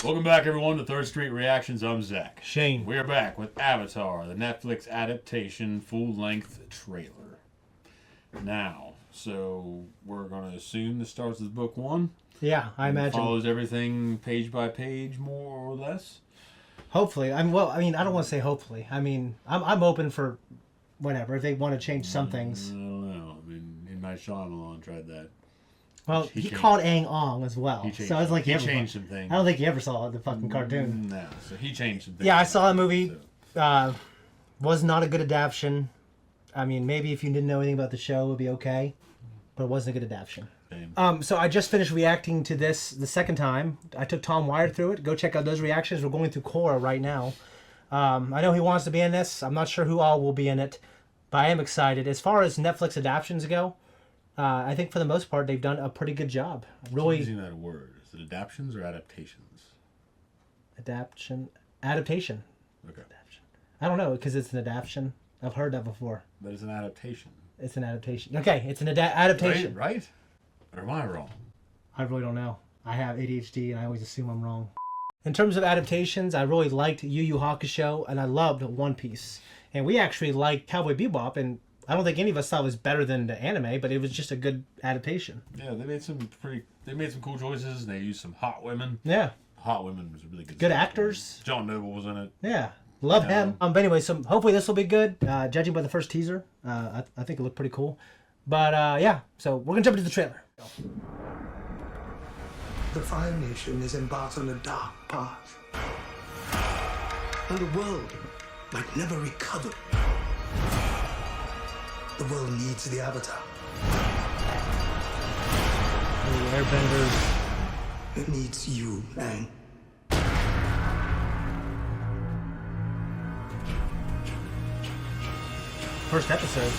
Welcome back, everyone, to Third Street Reactions. I'm Zach. Shane. We're back with Avatar, the Netflix adaptation full-length trailer. Now, so we're going to assume this starts with book one. Yeah, I imagine. Follows everything page by page, more or less. Hopefully. I don't want to say hopefully. I'm open for whatever. If they want to change some things. I don't know. I mean, M. Night Shyamalan tried that. Well, he called Aang Ong as well. So I was like, he changed some things. I don't think he ever saw the fucking cartoon. No, so he changed some things. Yeah, I saw the movie. So. Was not a good adaptation. I mean, maybe if you didn't know anything about the show, it would be okay. But it wasn't a good adaptation. So I just finished reacting to this the second time. I took Tom Wire through it. Go check out those reactions. We're going through Korra right now. I know he wants to be in this. I'm not sure who all will be in it. But I am excited. As far as Netflix adaptations go, I think for the most part they've done a pretty good job. Really using that word. Is it adaptions or adaptations? Adaptation. Okay. Adaptation. I don't know because it's an adaptation. I've heard that before. But it's an adaptation. It's an adaptation. Okay, it's an adaptation. Right? Or am I wrong? I really don't know. I have ADHD and I always assume I'm wrong. In terms of adaptations, I really liked Yu Yu Hakusho and I loved One Piece. And we actually liked Cowboy Bebop, and I don't think any of us thought it was better than the anime, but it was just a good adaptation. Yeah, they made some cool choices, and they used some hot women. Yeah. Hot Women was a really good Good actors. John Noble was in it. Yeah. Love him. But anyway, so hopefully this will be good. Judging by the first teaser, I think it looked pretty cool. But yeah, so we're going to jump into the trailer. The Fire Nation is embarked on a dark path. And the world might never recover. The world needs the Avatar. The Airbenders. It needs you, Aang. First episode.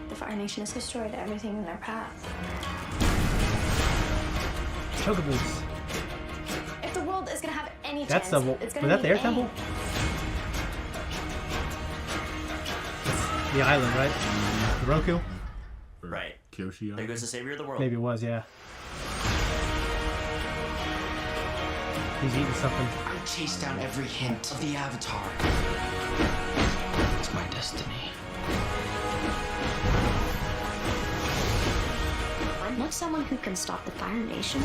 The Fire Nation has destroyed everything in their path. Chocobos. If the world is gonna have any That's chance, the. it's Was gonna that be the Air Aang. Temple? The island, right? The Roku? Right. Kyoshi. There goes the savior of the world. Maybe it was, yeah. He's eating something. I chased down every hint of the Avatar. It's my destiny. I'm not someone who can stop the Fire Nation.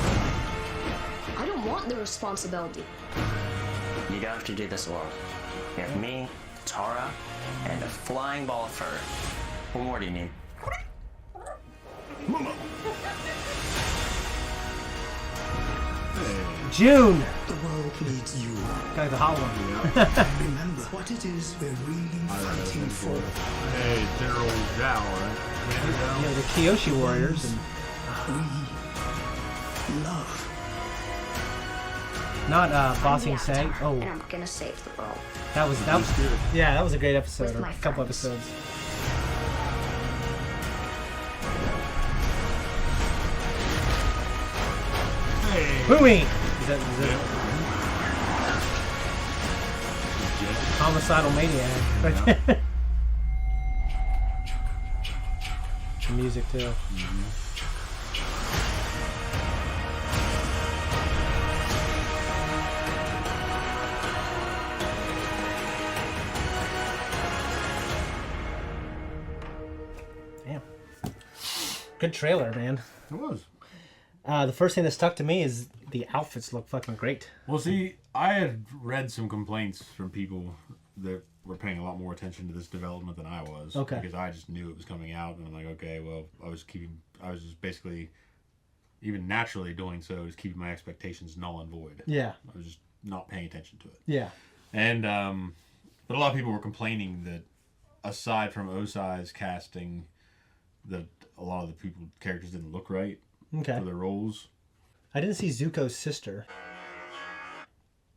I don't want the responsibility. You don't have to do this alone. You have me, Tara, and a flying ball of fur. What more do you need? June! The world needs you. Got the hot one. Remember what it is we're really fighting for. Hey, General Zhao, right? Yeah, the Kyoshi Warriors. And We love. not Bossing I'm the Sang. Avatar, Oh, and I'm gonna save the world. that was yeah, that was a great episode. With Or my a couple friends. episodes. Hey. Boomy! Is that homicidal maniac? Right there. The music too. Damn. Good trailer, man. It was. The first thing that stuck to me is the outfits look fucking great. Well, see, I had read some complaints from people that were paying a lot more attention to this development than I was. Okay. Because I just knew it was coming out, and I'm like, okay, well, I was just basically, even naturally doing so, is keeping my expectations null and void. Yeah. I was just not paying attention to it. Yeah. And, but a lot of people were complaining that aside from Osai's casting, that a lot of the characters didn't look right Okay. for their roles. I didn't see Zuko's sister.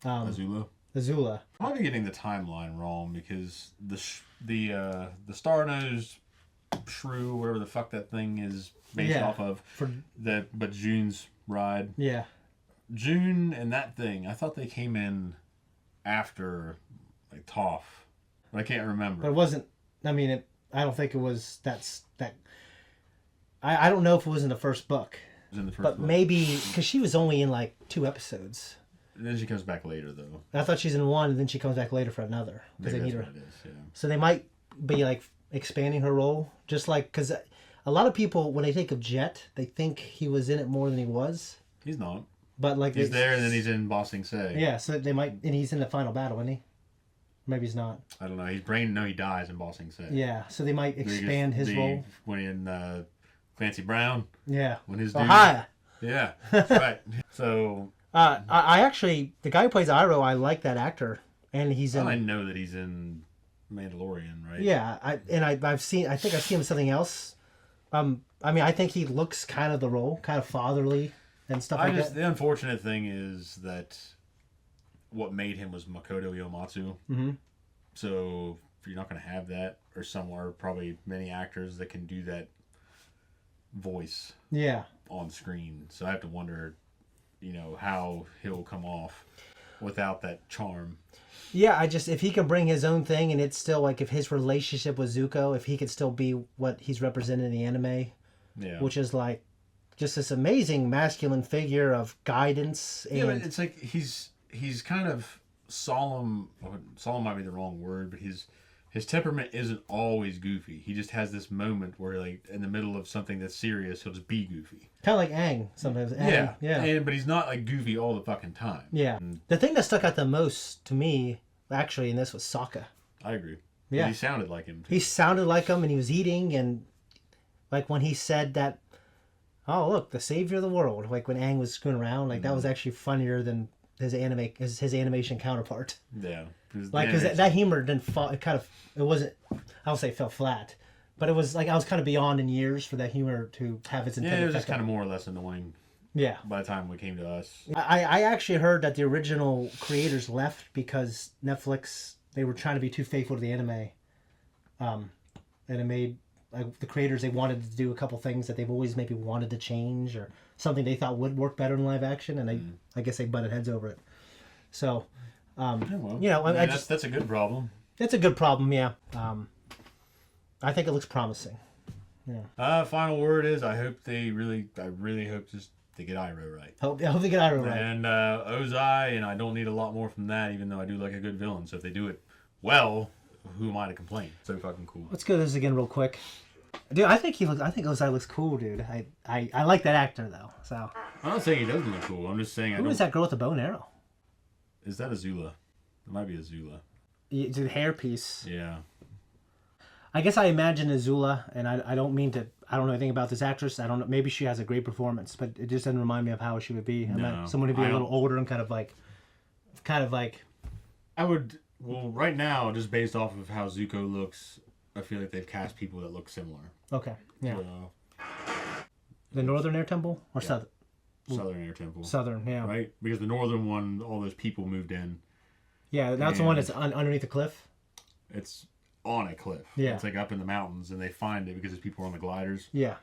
Azula. Azula. I might be getting the timeline wrong because the star-nosed shrew, whatever the fuck that thing is based off of, but June's ride. Yeah. June and that thing, I thought they came in after like Toph, but I can't remember. But it wasn't. I mean, I don't think it was. I don't know if it was in the first book. Was in the first But book. maybe because she was only in like 2 episodes. And then she comes back later, though. I thought she's in 1, and then she comes back later for another because they Maybe need that's her. what it is, yeah. So they might be like expanding her role, just like because a lot of people when they think of Jet, they think he was in it more than he was. He's not. But like He's there, and then he's in Bossing Say. Yeah, so they might, and he's in the final battle, isn't he? Maybe he's not. I don't know. He's brain. No, he dies in Bossing Say. Yeah, so they might expand his role. When he in Clancy Brown. Yeah. When his Oh, dude. hi. Yeah, that's right. So. I actually, the guy who plays Iroh, I like that actor, and he's in. I know that he's in Mandalorian, right? Yeah, I think I've seen him in something else. I mean, I think he looks kind of the role, kind of fatherly and stuff like that. The unfortunate thing is that what made him was Makoto Uematsu. Mm-hmm. So if you're not going to have that, or somewhere probably many actors that can do that voice. Yeah. On screen, so I have to wonder, how he'll come off without that charm. Yeah, if he can bring his own thing, and it's still like if his relationship with Zuko, if he could still be what he's represented in the anime, yeah, which is like just this amazing masculine figure of guidance. And yeah, but it's like he's kind of solemn. Solemn might be the wrong word, but his temperament isn't always goofy. He just has this moment where, like, in the middle of something that's serious, he'll just be goofy. Kind of like Aang sometimes. Aang, yeah. But he's not like goofy all the fucking time. Yeah. The thing that stuck out the most to me, actually, in this was Sokka. I agree. Yeah. But he sounded like him, too. He sounded like him, and he was eating, and like when he said that, oh, look, the savior of the world, like when Aang was screwing around, like that was actually funnier than his animation counterpart. Yeah. Like, because that humor didn't fall, it wasn't, I don't say it fell flat, but it was like, I was kind of beyond in years for that humor to have its intended it was just effect. kind of more or less annoying. Yeah. By the time it came to us. I actually heard that the original creators left because Netflix, they were trying to be too faithful to the anime. And it made, like, the creators, they wanted to do a couple things that they've always maybe wanted to change, or something they thought would work better in live action, and I guess they butted heads over it. So, that's a good problem. It's a good problem, yeah. I think it looks promising. Yeah. Final word is I really hope just they get Iroh right. I hope they get Iroh right. And Ozai, and I don't need a lot more from that, even though I do like a good villain. So if they do it well, who am I to complain? So fucking cool. Let's go this again real quick. Dude, I think Ozai looks cool, dude. I like that actor though. So I'm not saying he doesn't look cool. I'm just saying who is that girl with the bow and arrow? Is that Azula? It might be Azula. The hairpiece. Yeah. I guess I imagine Azula, and I don't mean to. I don't know anything about this actress. I don't know. Maybe she has a great performance, but it just doesn't remind me of how she would be. Someone to be a little older and kind of like. I would. Well, right now, just based off of how Zuko looks, I feel like they've cast people that look similar. Okay. Yeah. The Northern Air Temple or Southern? Southern Air Temple. Southern, yeah. Right? Because the northern one, all those people moved in. Yeah, that's the one that's underneath the cliff. It's on a cliff. Yeah. It's like up in the mountains, and they find it because there's people on the gliders. Yeah.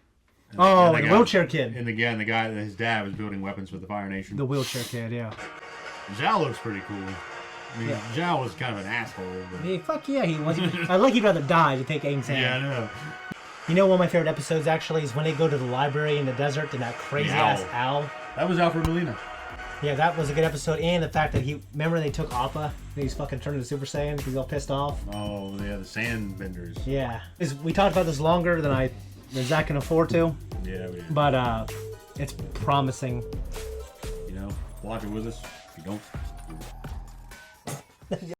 And the wheelchair kid. And the guy, his dad was building weapons with the Fire Nation. The wheelchair kid, yeah. Zhao looks pretty cool. I mean, Zhao was kind of an asshole. But... Yeah, fuck yeah, he was. I like he'd rather die to take Aang's hand. Yeah, I know. You know, one of my favorite episodes actually is when they go to the library in the desert and that crazy ass owl. That was Alfred Molina. Yeah, that was a good episode, and the fact that remember they took Appa, and he's fucking turned into Super Saiyan, he's all pissed off. Oh yeah, the sand benders. Yeah, we talked about this longer than Zach can afford to. Yeah, we did. But it's promising. Watch it with us. If you don't,